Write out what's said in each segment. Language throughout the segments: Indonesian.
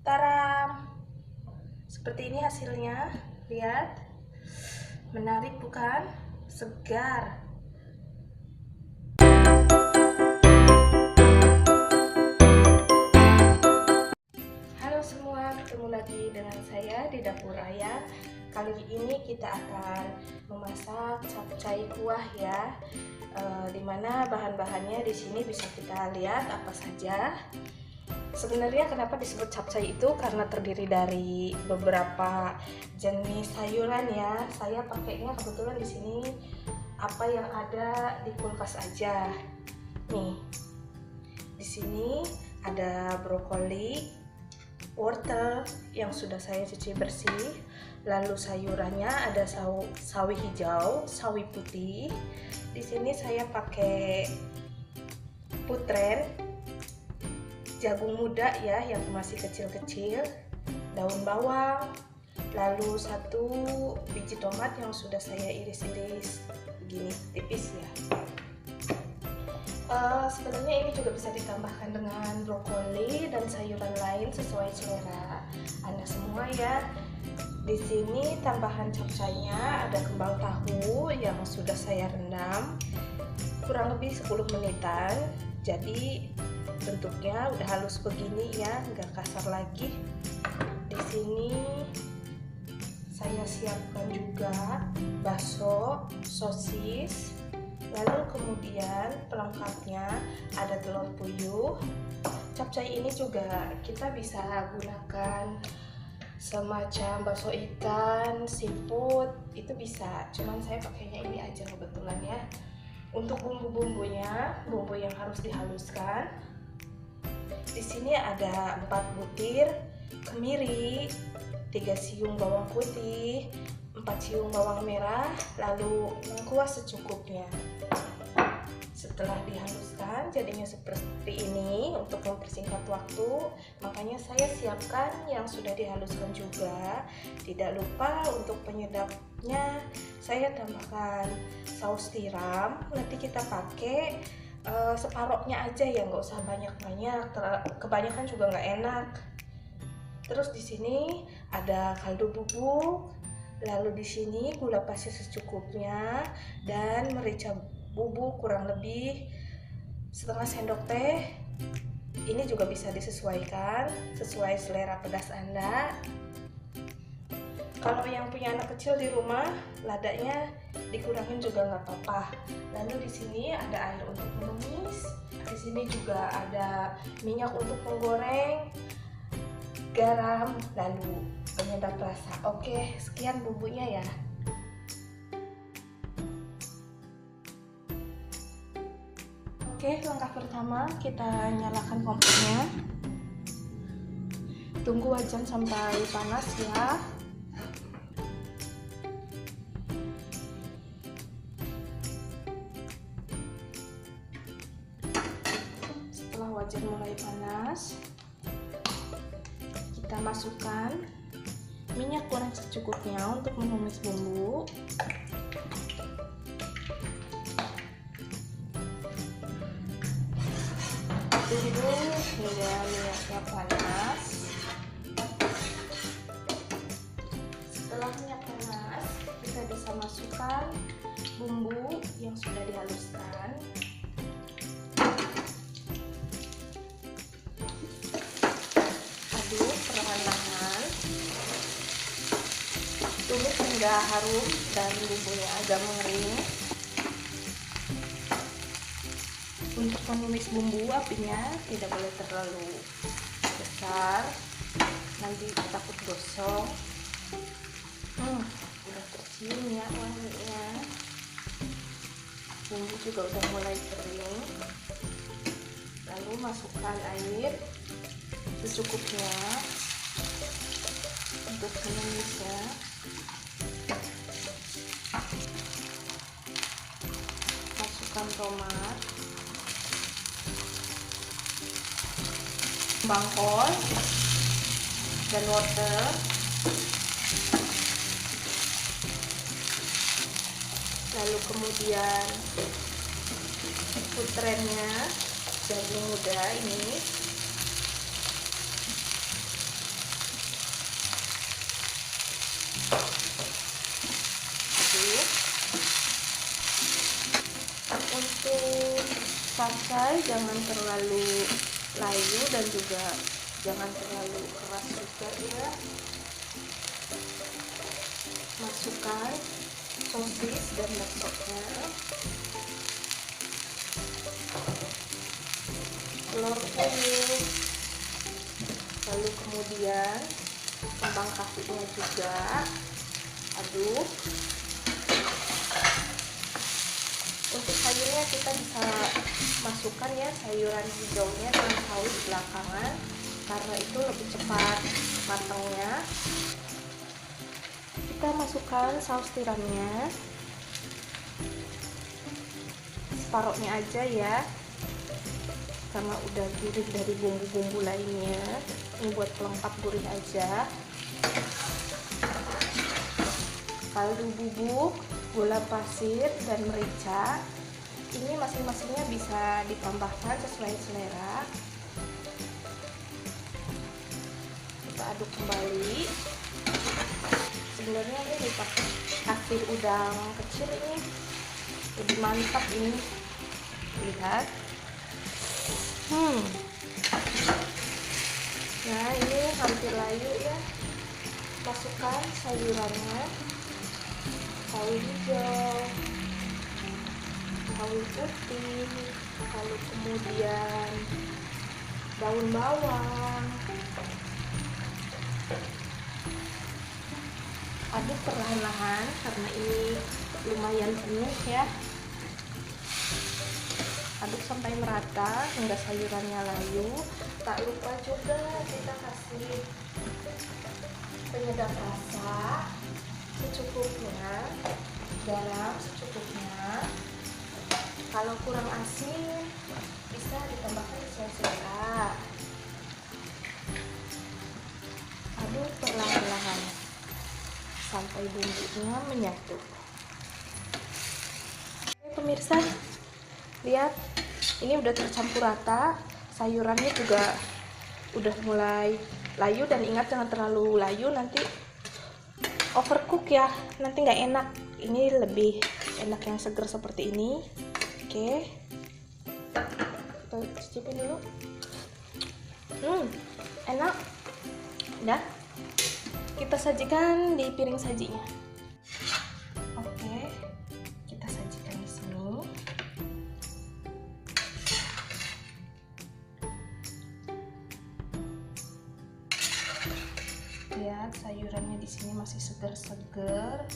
Taram! Seperti ini hasilnya. Lihat. Menarik bukan? Segar. Halo semua, ketemu lagi dengan saya di Dapur Raya. Kali ini kita akan memasak capcay kuah ya. Dimana bahan-bahannya di sini bisa kita lihat apa saja. Sebenarnya kenapa disebut capcay itu karena terdiri dari beberapa jenis sayuran ya. Saya pakainya kebetulan di sini apa yang ada di kulkas aja. Nih, di sini ada brokoli, wortel yang sudah saya cuci bersih. Lalu sayurannya ada sawi hijau, sawi putih. Di sini saya pakai putren, jagung muda ya yang masih kecil-kecil, daun bawang, lalu 1 biji tomat yang sudah saya iris-iris begini tipis ya. Sebenarnya ini juga bisa ditambahkan dengan brokoli dan sayuran lain sesuai selera Anda semua ya. Di sini tambahan capcaynya ada kembang tahu yang sudah saya rendam kurang lebih 10 menitan. Jadi bentuknya udah halus begini ya, nggak kasar lagi. Di sini saya siapkan juga bakso, sosis, lalu kemudian pelengkapnya ada telur puyuh. Capcay ini juga kita bisa gunakan semacam bakso ikan, seafood, itu bisa. Cuman saya pakainya ini aja kebetulan ya. Untuk bumbu-bumbunya, bumbu yang harus dihaluskan. Di sini ada 4 butir kemiri, 3 siung bawang putih, 4 siung bawang merah, lalu lengkuas secukupnya. Setelah dihaluskan jadinya seperti ini untuk mempersingkat waktu, makanya saya siapkan yang sudah dihaluskan juga. Tidak lupa untuk penyedapnya saya tambahkan saus tiram. Nanti kita pakai separohnya aja ya, nggak usah banyak-banyak, kebanyakan juga nggak enak. Terus di sini ada kaldu bubuk, lalu di sini gula pasir secukupnya, dan merica bubuk kurang lebih setengah sendok teh. Ini juga bisa disesuaikan sesuai selera pedas Anda. Kalau yang punya anak kecil di rumah, ladanya dikurangin juga nggak apa-apa. Lalu di sini ada air untuk menumis. Di sini juga ada minyak untuk menggoreng, garam, lalu penyedap rasa. Oke, sekian bumbunya ya. Oke, langkah pertama kita nyalakan kompornya. Tunggu wajan sampai panas ya. Wajan mulai panas, kita masukkan minyak goreng secukupnya untuk menumis bumbu. Tunggu hingga minyaknya panas. Setelah minyak panas, kita bisa masukkan bumbu yang sudah dihaluskan. Perlahan-lahan, tumis hingga harum dan bumbunya agak mengering. Untuk menumis bumbu, apinya tidak boleh terlalu besar, nanti takut gosong. Udah tercium ya wanginya. Bumbu juga udah mulai kering. Lalu masukkan air secukupnya untuk menumisnya. Masukkan tomat, bangkol, dan wortel. Lalu kemudian putrennya, jagung muda ini. Aduk. Untuk capcay jangan terlalu layu dan juga jangan terlalu keras juga ya. Masukkan sosis dan baksoknya, telur puyuh, lalu kemudian kembang tahunya juga. Aduk. Untuk sayurnya kita bisa masukkan ya sayuran hijaunya dan saus belakangan karena itu lebih cepat matangnya. Kita masukkan saus tiramnya separuhnya aja ya, karena udah gurih dari bumbu-bumbu lainnya. Ini buat pelengkap gurih aja. Kaldu bubuk, gula pasir, dan merica. Ini masing-masingnya bisa ditambahkan sesuai selera. Kita aduk kembali. Sebenarnya ini dipakai asin udang kecil, ini lebih mantap ini. Lihat. Nah, ini hampir layu ya. Masukkan sayurannya. Sawi hijau, sawi putih, lalu kemudian daun bawang. Aduk perlahan-lahan karena ini lumayan penuh ya. Aduk sampai merata hingga sayurannya layu. Tak lupa juga kita kasih penyedap rasa secukupnya, garam secukupnya. Kalau kurang asin bisa ditambahkan sesuai selera. Aduk perlahan-lahan sampai bumbunya menyatu. Oke pemirsa, lihat ini udah tercampur rata, sayurannya juga udah mulai layu, dan ingat jangan terlalu layu, nanti overcook ya, nanti nggak enak. Ini lebih enak yang seger seperti ini. Oke, kita cicipin dulu. Enak. Udah, kita sajikan di piring sajinya. Oke, kita sajikan di sini. Lihat sayurannya di sini masih segar-segar.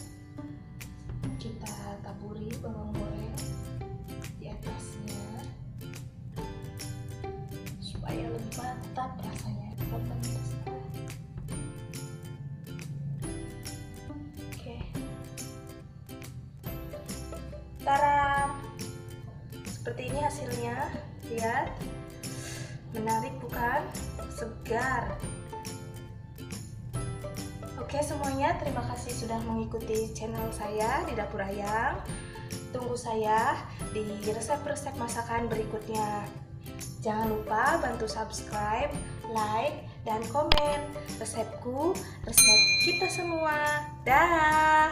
Kita taburi bawang goreng di atasnya supaya lebih mantap rasanya. Oke. Taram. Seperti ini hasilnya. Lihat. Menarik bukan? Segar. Oke semuanya, terima kasih sudah mengikuti channel saya di Dapur Ayang. Tunggu saya di resep-resep masakan berikutnya. Jangan lupa bantu subscribe, like, dan komen resepku, resep kita semua. Dah.